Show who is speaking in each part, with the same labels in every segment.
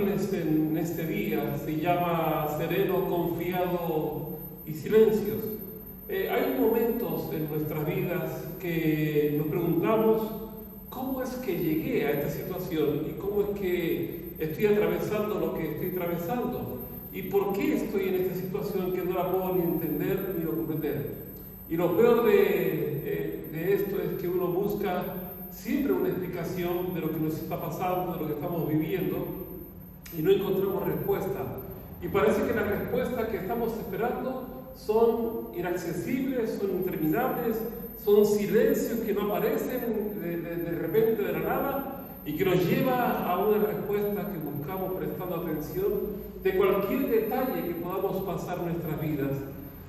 Speaker 1: compartirles en este día se llama Sereno, Confiado y Silencios. Hay momentos en nuestras vidas que nos preguntamos cómo es que llegué a esta situación y cómo es que estoy atravesando lo que estoy atravesando y por qué estoy en esta situación que no la puedo ni entender ni comprender. Y lo peor de esto es que uno busca siempre una explicación de lo que nos está pasando, de lo que estamos viviendo, y no encontramos respuesta. Y parece que las respuestas que estamos esperando son inaccesibles, son interminables, son silencios que no aparecen de repente de la nada y que nos lleva a una respuesta que buscamos prestando atención de cualquier detalle que podamos pasar en nuestras vidas,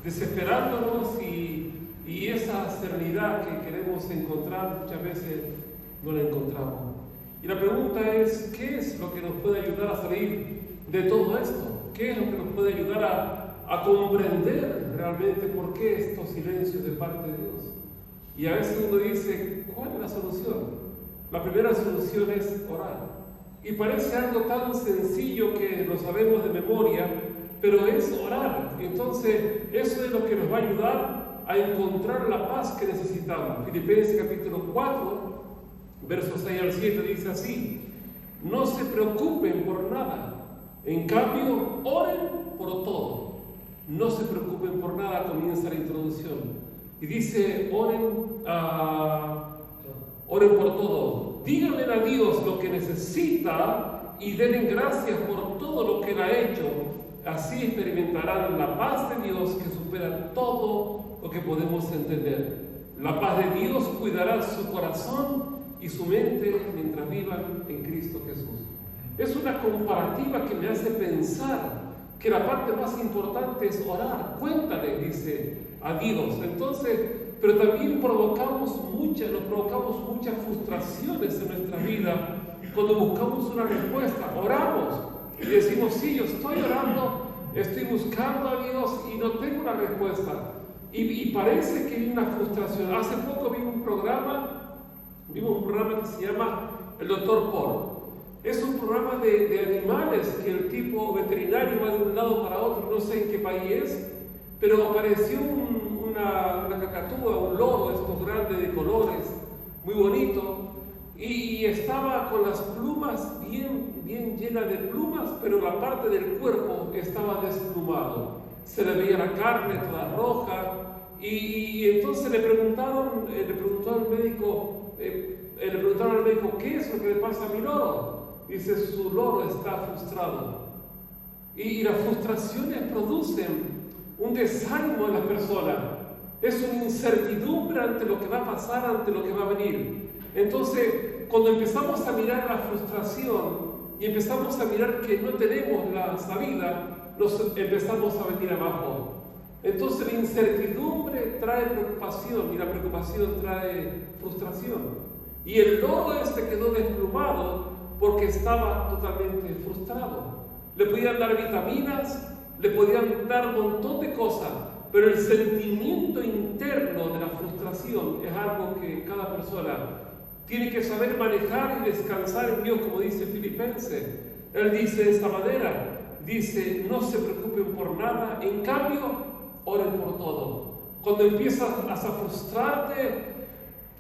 Speaker 1: desesperándonos y esa serenidad que queremos encontrar muchas veces no la encontramos. Y la pregunta es, ¿qué es lo que nos puede ayudar a salir de todo esto? ¿Qué es lo que nos puede ayudar a comprender realmente por qué estos silencios de parte de Dios? Y a veces uno dice, ¿cuál es la solución? La primera solución es orar. Y parece algo tan sencillo que lo sabemos de memoria, pero es orar. Entonces, eso es lo que nos va a ayudar a encontrar la paz que necesitamos. Filipenses capítulo 4, versos 6 al 7 dice así: no se preocupen por nada, en cambio oren por todo. No se preocupen por nada, comienza la introducción. Y dice, oren por todo. Díganle a Dios lo que necesita y denle gracias por todo lo que Él ha hecho. Así experimentarán la paz de Dios que supera todo lo que podemos entender. La paz de Dios cuidará su corazón y su mente mientras vivan en Cristo Jesús. Es una comparativa que me hace pensar que la parte más importante es orar. Cuéntale, dice, a Dios. Entonces, pero también nos provocamos muchas frustraciones en nuestra vida cuando buscamos una respuesta. Oramos y decimos, sí, yo estoy orando, estoy buscando a Dios y no tengo una respuesta. Y parece que hay una frustración. Hace poco vimos un programa que se llama El Dr. Paul. Es un programa de animales que el tipo veterinario va de un lado para otro, no sé en qué país es, pero apareció una cacatúa, un loro, estos grandes de colores, muy bonito, y estaba con las plumas bien llenas de plumas, pero la parte del cuerpo estaba desplumado. Se le veía la carne toda roja, y entonces le preguntaron al médico, ¿qué es lo que le pasa a mi loro? Dice, su loro está frustrado. Y las frustraciones producen un desánimo en la persona. Es una incertidumbre ante lo que va a pasar, ante lo que va a venir. Entonces, cuando empezamos a mirar la frustración y empezamos a mirar que no tenemos la salida, nos empezamos a venir abajo. Entonces la incertidumbre trae preocupación y la preocupación trae frustración. Y el loro quedó desplumado porque estaba totalmente frustrado. Le podían dar vitaminas, le podían dar un montón de cosas, pero el sentimiento interno de la frustración es algo que cada persona tiene que saber manejar y descansar en Dios, como dice Filipenses. Él dice de esta manera, dice, no se preocupen por nada, en cambio, oren por todo. Cuando empiezas a frustrarte,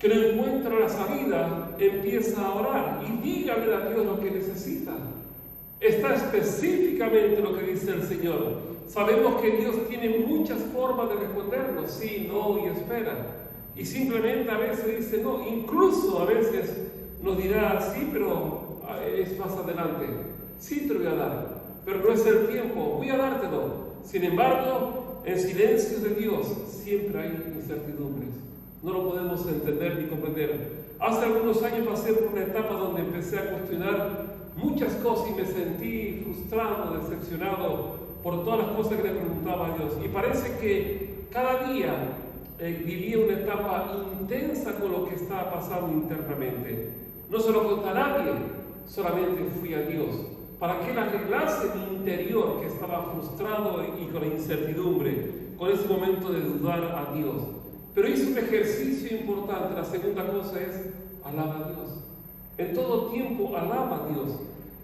Speaker 1: que no encuentra la salida, empieza a orar y dígale a Dios lo que necesita. Está específicamente lo que dice el Señor. Sabemos que Dios tiene muchas formas de respondernos, sí, no y espera. Y simplemente a veces dice no, incluso a veces nos dirá sí, pero es más adelante. Sí te lo voy a dar, pero no es el tiempo, voy a dártelo. Sin embargo, en silencio de Dios siempre hay incertidumbres. No lo podemos entender ni comprender. Hace algunos años pasé por una etapa donde empecé a cuestionar muchas cosas y me sentí frustrado, decepcionado por todas las cosas que le preguntaba a Dios. Y parece que cada día vivía una etapa intensa con lo que estaba pasando internamente. No se lo conté a nadie, solamente fui a Dios para que Él arreglase mi interior que estaba frustrado y con la incertidumbre, con ese momento de dudar a Dios. Pero hice un ejercicio importante. La segunda cosa es alaba a Dios. En todo tiempo alaba a Dios.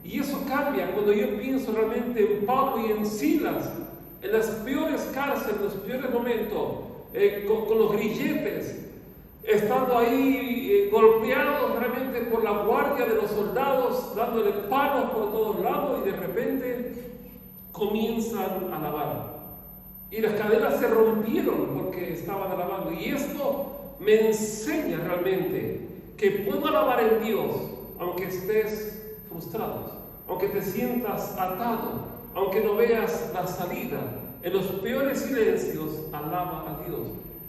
Speaker 1: Y eso cambia cuando yo pienso realmente en Pablo y en Silas, en las peores cárceles, en los peores momentos, con los grilletes, estando ahí golpeados realmente por la guardia de los soldados, dándole palos por todos lados, y de repente comienzan a alabar. Y las cadenas se rompieron porque estaban alabando. Y esto me enseña realmente que puedo alabar en Dios aunque estés frustrado, aunque te sientas atado, aunque no veas la salida. En los peores silencios, alaba a Dios.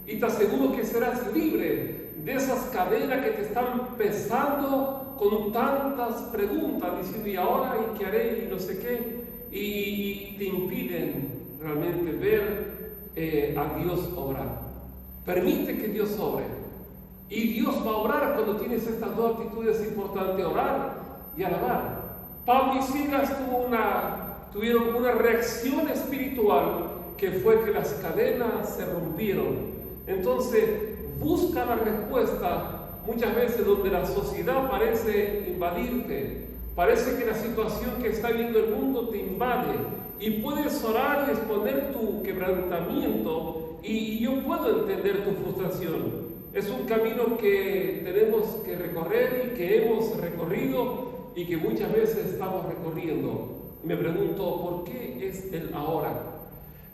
Speaker 1: Y te aseguro que serás libre de esas cadenas que te están pesando con tantas preguntas, diciendo, ¿y ahora? ¿Y qué haré? Y no sé qué. Y te impiden realmente ver a Dios obrar. Permite que Dios obre. Y Dios va a obrar cuando tienes estas dos actitudes importantes, orar y alabar. Pablo y Silas tuvieron una reacción espiritual que fue que las cadenas se rompieron. Entonces, busca la respuesta muchas veces donde la sociedad parece invadirte. Parece que la situación que está viviendo el mundo te invade. Y puedes orar y exponer tu quebrantamiento. Y yo puedo entender tu frustración. Es un camino que tenemos que recorrer y que hemos recorrido y que muchas veces estamos recorriendo. Me pregunto, ¿por qué es el ahora?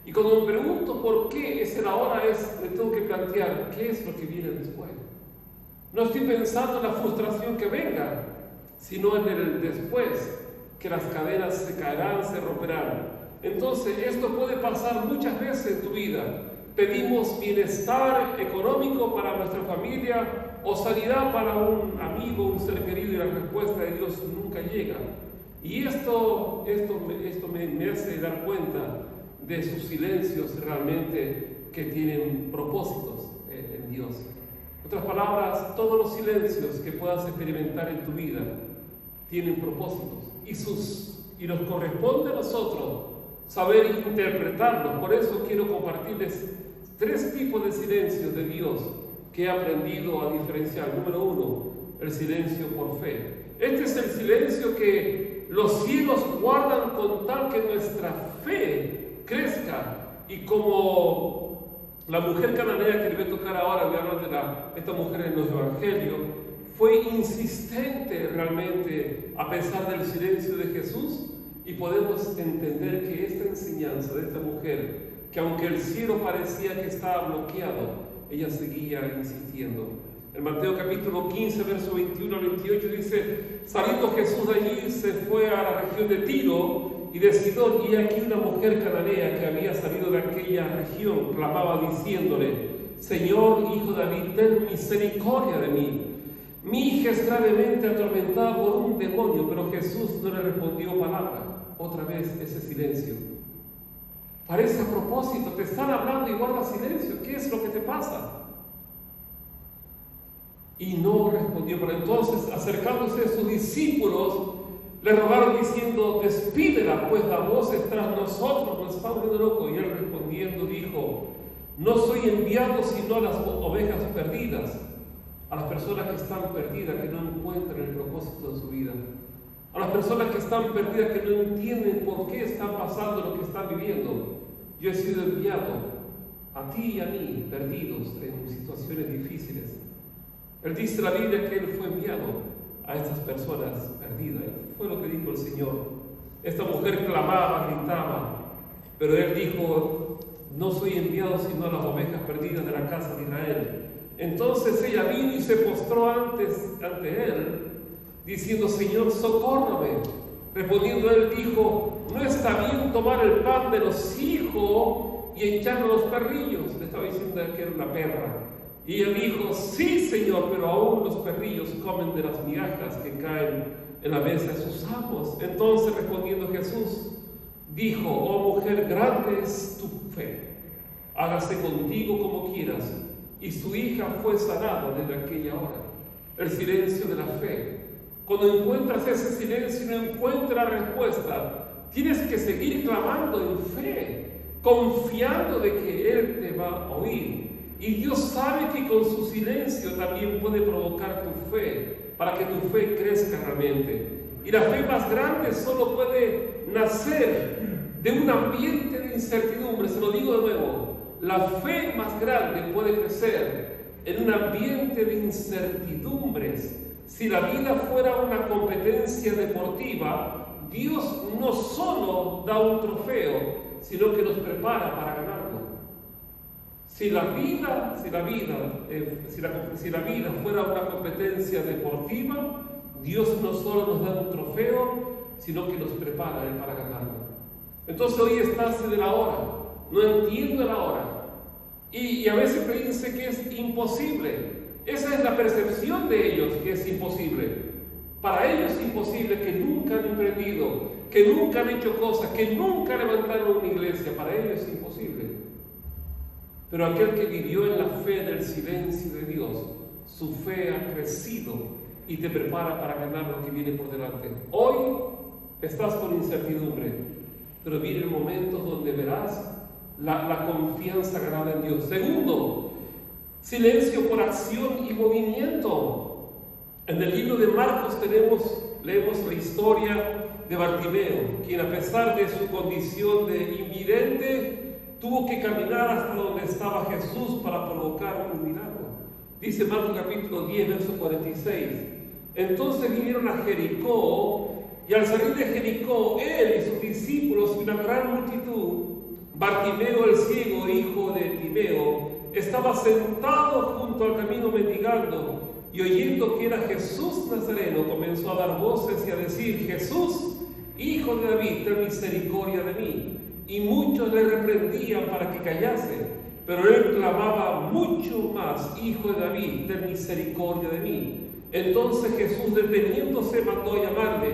Speaker 1: Y cuando me pregunto por qué es el ahora, me tengo que plantear qué es lo que viene después. No estoy pensando en la frustración que venga, sino en el después, que las cadenas se caerán, se romperán. Entonces, esto puede pasar muchas veces en tu vida. Pedimos bienestar económico para nuestra familia o sanidad para un amigo, un ser querido, y la respuesta de Dios nunca llega. Y esto me hace dar cuenta de sus silencios realmente que tienen propósitos en Dios. En otras palabras, todos los silencios que puedas experimentar en tu vida tienen propósitos y nos corresponde a nosotros saber interpretarlos. Por eso quiero compartirles 3 tipos de silencios de Dios que he aprendido a diferenciar. Número 1, el silencio por fe. Este es el silencio que los cielos guardan con tal que nuestra fe crezca. Y como la mujer cananea que le voy a tocar ahora, voy a hablar de esta mujer en los evangelios, fue insistente realmente a pesar del silencio de Jesús, y podemos entender que esta enseñanza de esta mujer, que aunque el cielo parecía que estaba bloqueado, ella seguía insistiendo. En Mateo capítulo 15, verso 21 al 28 dice, saliendo Jesús de allí se fue a la región de Tiro y de Sidón, y aquí una mujer cananea que había salido de aquella región clamaba diciéndole, Señor, hijo de David, ten misericordia de mí. Mi hija es gravemente atormentada por un demonio. Pero Jesús no le respondió palabra. Otra vez ese silencio. Parece a propósito, te están hablando y guarda silencio. ¿Qué es lo que te pasa? Y no respondió. Pero entonces, acercándose a sus discípulos, le rogaron diciendo, despídela, pues la voz tras nosotros nos está volviendo loco. Y él respondiendo dijo, no soy enviado sino a las ovejas perdidas, a las personas que están perdidas, que no encuentran el propósito de su vida, a las personas que están perdidas, que no entienden por qué están pasando lo que están viviendo. Yo he sido enviado a ti y a mí, perdidos en situaciones difíciles. Él dice en la Biblia que Él fue enviado a estas personas perdidas. Fue lo que dijo el Señor. Esta mujer clamaba, gritaba, pero Él dijo, no soy enviado sino a las ovejas perdidas de la casa de Israel. Entonces ella vino y se postró ante Él, diciendo, Señor, socórrame. Respondiendo Él dijo, no está bien tomar el pan de los hijos y echarlo a los perrillos. Le estaba diciendo que era una perra. Y él dijo, sí, Señor, pero aún los perrillos comen de las migajas que caen en la mesa de sus amos. Entonces respondiendo Jesús, dijo, oh mujer, grande es tu fe, hágase contigo como quieras. Y su hija fue sanada desde aquella hora. El silencio de la fe. Cuando encuentras ese silencio y no encuentras respuesta, tienes que seguir clamando en fe, confiando de que Él te va a oír. Y Dios sabe que con su silencio también puede provocar tu fe, para que tu fe crezca realmente. Y la fe más grande solo puede nacer de un ambiente de incertidumbre. Se lo digo de nuevo, la fe más grande puede crecer en un ambiente de incertidumbres. Si la vida fuera una competencia deportiva, Dios no solo da un trofeo, sino que nos prepara para ganarlo. Si la vida fuera una competencia deportiva, Dios no solo nos da un trofeo, sino que nos prepara para ganarlo. Entonces hoy estás en la hora, no entiendo la hora, y a veces piense que es imposible. Esa es la percepción de ellos, que es imposible. Para ellos es imposible, que nunca han emprendido, que nunca han hecho cosas, que nunca levantaron una iglesia. Para ellos es imposible. Pero aquel que vivió en la fe del silencio de Dios, su fe ha crecido y te prepara para ganar lo que viene por delante. Hoy estás con incertidumbre, pero vienen momentos donde verás la confianza ganada en Dios. Segundo, silencio por acción y movimiento. En el libro de Marcos leemos la historia de Bartimeo, quien a pesar de su condición de invidente, tuvo que caminar hasta donde estaba Jesús para provocar un milagro. Dice Marcos capítulo 10, verso 46. Entonces vinieron a Jericó, y al salir de Jericó, él y sus discípulos y una gran multitud, Bartimeo el ciego, hijo de Timeo, estaba sentado junto al camino mendigando, y oyendo que era Jesús Nazareno, comenzó a dar voces y a decir: Jesús, hijo de David, ten misericordia de mí. Y muchos le reprendían para que callase, pero él clamaba mucho más: Hijo de David, ten misericordia de mí. Entonces Jesús, deteniéndose, mandó llamarle,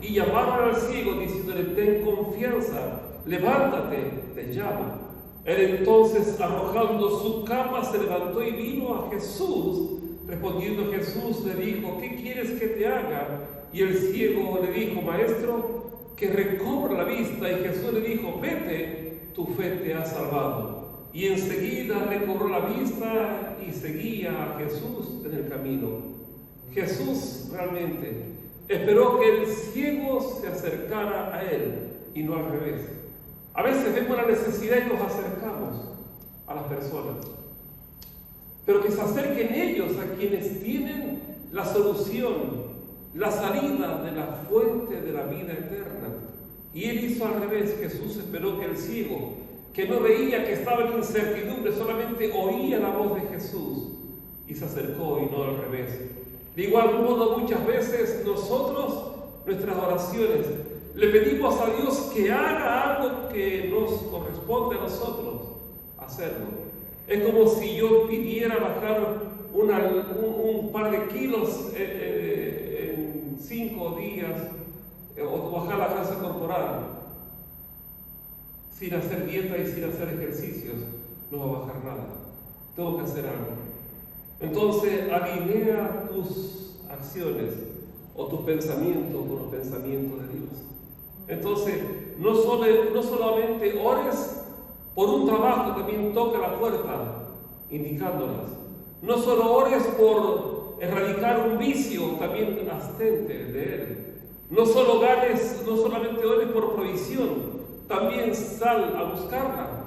Speaker 1: y llamaron al ciego, diciéndole: ten confianza, levántate, te llama. Él entonces, arrojando su capa, se levantó y vino a Jesús. Respondiendo Jesús, le dijo: ¿qué quieres que te haga? Y el ciego le dijo: Maestro, que recobra la vista. Y Jesús le dijo: vete, tu fe te ha salvado. Y enseguida recobró la vista y seguía a Jesús en el camino. Jesús realmente esperó que el ciego se acercara a él y no al revés. A veces vemos la necesidad y nos acercamos a las personas, pero que se acerquen ellos a quienes tienen la solución, la salida de la fuente de la vida eterna. Y él hizo al revés. Jesús esperó que el ciego, que no veía, que estaba en incertidumbre, solamente oía la voz de Jesús y se acercó, y no al revés. De igual modo, muchas veces nosotros, nuestras oraciones, le pedimos a Dios que haga algo que nos corresponde a nosotros hacerlo. Es como si yo pidiera bajar un par de kilos en 5 días, o bajar la grasa corporal sin hacer dieta y sin hacer ejercicios. No va a bajar nada. Tengo que hacer algo. Entonces, alinea tus acciones o tus pensamientos con los pensamientos de Dios. Entonces, no solamente ores por un trabajo, también toca la puerta indicándolas. No solo ores por erradicar un vicio, también abstente de él. No solamente ores por provisión, también sal a buscarla.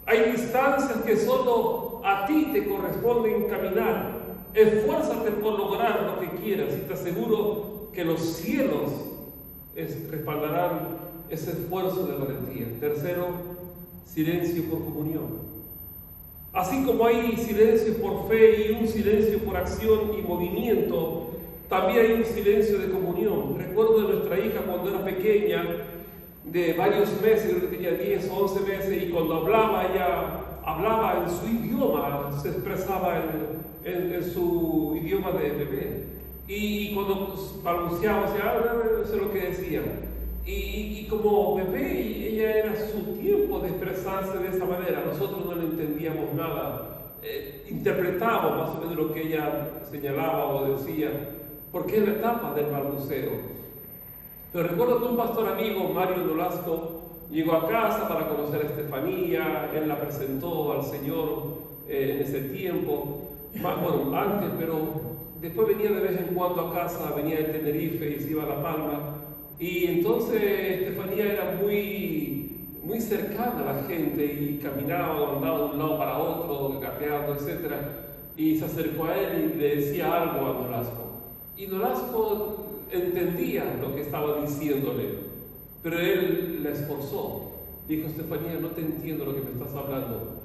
Speaker 1: Hay distancias que solo a ti te corresponden caminar. Esfuérzate por lograr lo que quieras, y te aseguro que los cielos respaldarán ese esfuerzo de valentía. Tercero, silencio por comunión. Así como hay silencio por fe y un silencio por acción y movimiento, también hay un silencio de comunión. Recuerdo de nuestra hija cuando era pequeña, de varios meses, creo que tenía 10 o 11 meses, y cuando hablaba, ella hablaba en su idioma, se expresaba en su idioma de bebé. Y cuando balbuceaba, no sé lo que decía. Y como bebé, ella era su tiempo de expresarse de esa manera. Nosotros no le entendíamos nada. Interpretábamos más o menos lo que ella señalaba o decía, porque es la etapa del balbuceo. Pero recuerdo que un pastor amigo, Mario Nolasco, llegó a casa para conocer a Estefanía. Él la presentó al Señor en ese tiempo. Bueno, antes, pero después venía de vez en cuando a casa, venía de Tenerife y se iba a La Palma. Y entonces Estefanía era muy cercana a la gente y caminaba o andaba de un lado para otro, gateando, etc. Y se acercó a él y le decía algo a Nolasco. Y Nolasco entendía lo que estaba diciéndole, pero él la esforzó. Dijo: Estefanía, no te entiendo lo que me estás hablando.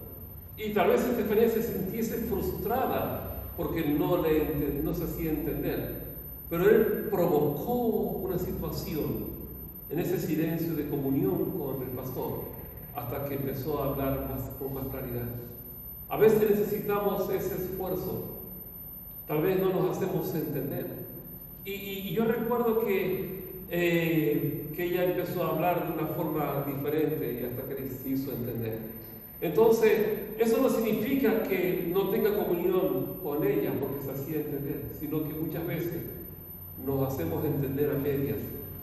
Speaker 1: Y tal vez Estefanía se sintiese frustrada porque no se hacía entender. Pero él provocó una situación en ese silencio de comunión con el pastor hasta que empezó a hablar con más claridad. A veces necesitamos ese esfuerzo. Tal vez no nos hacemos entender. Y yo recuerdo que ella empezó a hablar de una forma diferente y hasta que se hizo entender. Entonces, eso no significa que no tenga comunión con ella porque se hacía entender, sino que muchas veces nos hacemos entender a medias.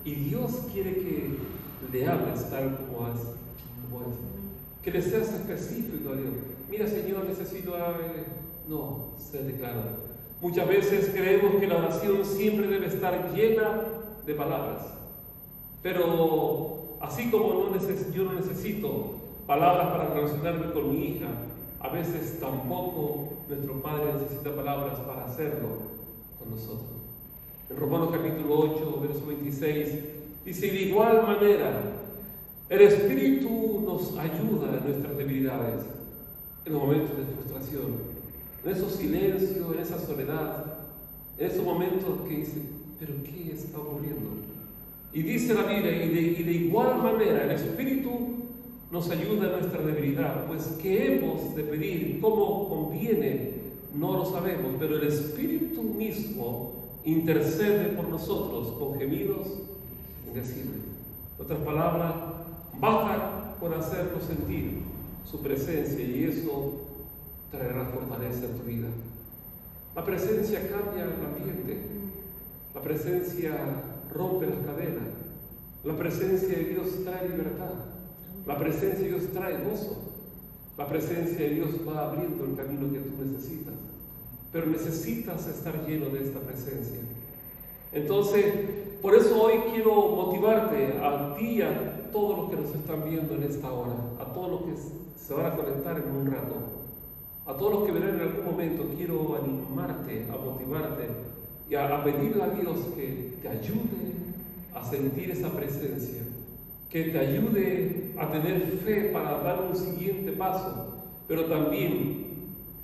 Speaker 1: Y Dios quiere que le hables tal como es. Que le seas específico a Dios. Mira, Señor, necesito... No, se declara. Muchas veces creemos que la oración siempre debe estar llena de palabras. Pero así como yo no necesito palabras para relacionarme con mi hija, a veces tampoco nuestro Padre necesita palabras para hacerlo con nosotros. En Romanos capítulo 8, verso 26, dice: de igual manera, el Espíritu nos ayuda en nuestras debilidades, en los momentos de frustración, en esos silencios, en esa soledad, en esos momentos que dicen: ¿pero qué está ocurriendo? Y dice la Biblia: y de igual manera el Espíritu nos ayuda en nuestra debilidad, pues que hemos de pedir como conviene, no lo sabemos, pero el Espíritu mismo intercede por nosotros con gemidos indecibles. En otras palabras, basta con hacernos sentir su presencia y eso traerá fortaleza en tu vida. La presencia cambia el ambiente, la presencia rompe las cadenas, la presencia de Dios trae libertad, la presencia de Dios trae gozo, la presencia de Dios va abriendo el camino que tú necesitas, pero necesitas estar lleno de esta presencia. Entonces, por eso hoy quiero motivarte a ti y a todos los que nos están viendo en esta hora, a todos los que se van a conectar en un rato, a todos los que verán en algún momento. Quiero animarte, a motivarte y a pedirle a Dios que te ayude a sentir esa presencia, que te ayude a tener fe para dar un siguiente paso, pero también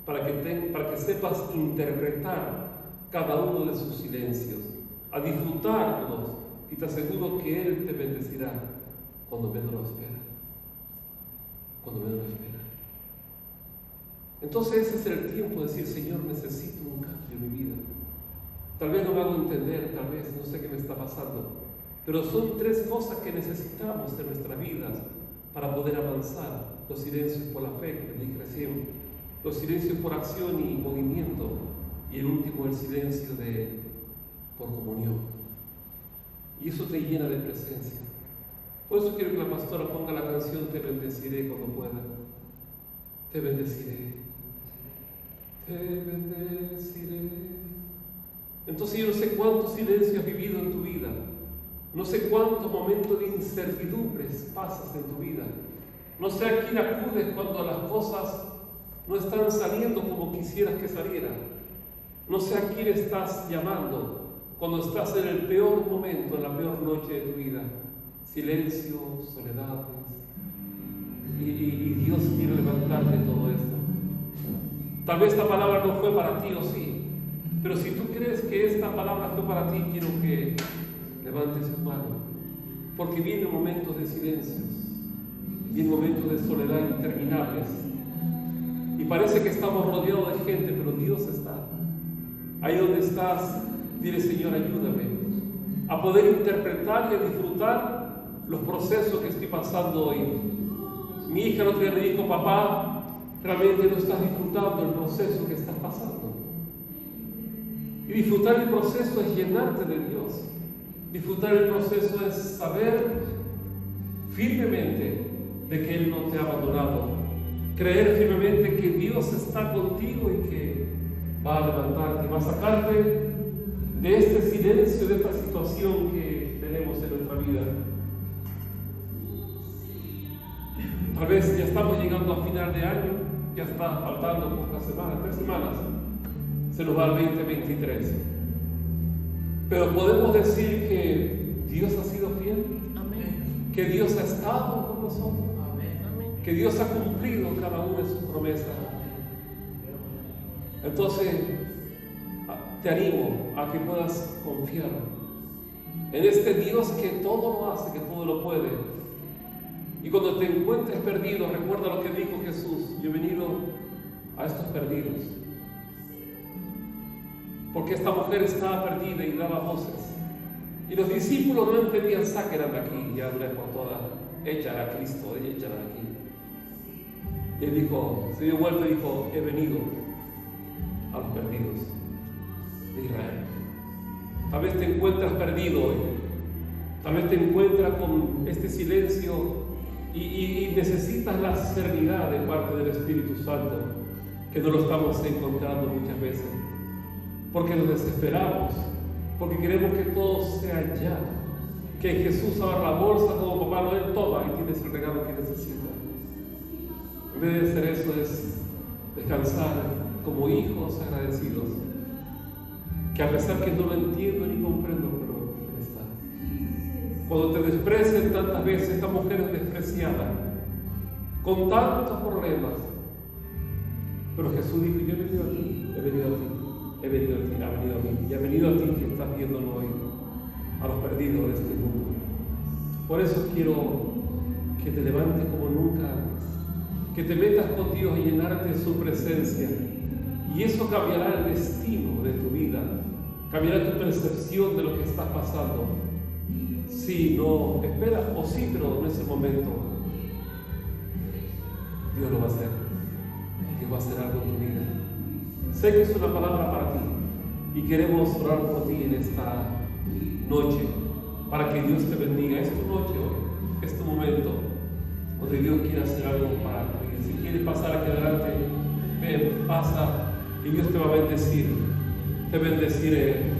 Speaker 1: para que sepas interpretar cada uno de sus silencios, a disfrutarlos, y te aseguro que Él te bendecirá cuando menos lo espera. Cuando menos lo espera. Entonces ese es el tiempo de decir: Señor, necesito un cambio en mi vida. Tal vez no me hago entender, tal vez no sé qué me está pasando, pero son tres cosas que necesitamos en nuestras vidas para poder avanzar: los silencios por la fe, que les dije recién, los silencios por acción y movimiento, y el último, el silencio por comunión. Y eso te llena de presencia. Por eso quiero que la pastora ponga la canción Te bendeciré cuando pueda. Te bendeciré. Te bendeciré. Entonces yo no sé cuántos silencios has vivido en tu vida. No sé cuántos momentos de incertidumbres pasas en tu vida. No sé a quién acudes cuando las cosas no están saliendo como quisieras que salieran. No sé a quién estás llamando cuando estás en el peor momento, en la peor noche de tu vida. Silencio, soledades. Y Dios quiere levantarte todo esto. Tal vez esta palabra no fue para ti, o sí. Pero si tú crees que esta palabra fue para ti, quiero que levantes tu mano. Porque vienen momentos de silencios. Vienen momentos de soledad interminables. Y parece que estamos rodeados de gente, pero Dios está. Ahí donde estás, dile: Señor, ayúdame a poder interpretar y a disfrutar los procesos que estoy pasando hoy. Mi hija el otro día me dijo: papá, realmente no estás disfrutando el proceso que estás pasando. Y disfrutar el proceso es llenarte de Dios. Disfrutar el proceso es saber firmemente de que Él no te ha abandonado. Creer firmemente que Dios está contigo y que va a levantarte, va a sacarte de este silencio, de esta situación que tenemos. tenemos en nuestra vida. Tal vez ya estamos llegando a final de año, ya está faltando pocas semanas, 3 semanas, se nos va el 2023. Pero podemos decir que Dios ha sido fiel,
Speaker 2: Amén.
Speaker 1: que Dios ha estado con nosotros,
Speaker 2: Amén.
Speaker 1: que Dios ha cumplido cada una de sus promesas. Entonces, te animo a que puedas confiar en este Dios que todo lo hace, que todo lo puede. Y cuando te encuentres perdido, recuerda lo que dijo Jesús: yo he venido a estos perdidos. Porque esta mujer estaba perdida y daba voces. Y los discípulos no entendían: sáquenla de aquí, ya de una por todas, échala a Cristo, échala de aquí. Y él dijo, se dio vuelta y dijo: he venido a los perdidos de Israel. Tal vez te encuentras perdido hoy, tal vez te encuentras con este silencio y necesitas la serenidad de parte del Espíritu Santo, que no lo estamos encontrando muchas veces, porque nos desesperamos, porque queremos que todo sea ya, que Jesús abra la bolsa como Papá Noel, toma y tienes el regalo que necesitas. En vez de hacer eso, es descansar como hijos agradecidos, que a pesar que no lo entiendo ni comprendo, pero Él está. Cuando te desprecian tantas veces, esta mujer es despreciada, con tantos problemas, pero Jesús dijo: yo he venido a ti, he venido a ti, he venido a ti, ha venido a mí, y ha venido a ti que estás viéndolo hoy, a los perdidos de este mundo. Por eso quiero que te levantes como nunca antes, que te metas con Dios y llenarte de su presencia, y eso cambiará el destino de tu vida, cambiará tu percepción de lo que estás pasando. Si no esperas, o sí, pero en ese momento Dios lo va a hacer. Dios va a hacer algo en tu vida. Sé que es una palabra para ti y queremos orar por ti en esta noche, para que Dios te bendiga. Es tu noche hoy, es tu momento donde Dios quiere hacer algo para ti. Si quieres pasar aquí adelante, ven, pasa, y Dios te va a bendecir. Te bendeciré.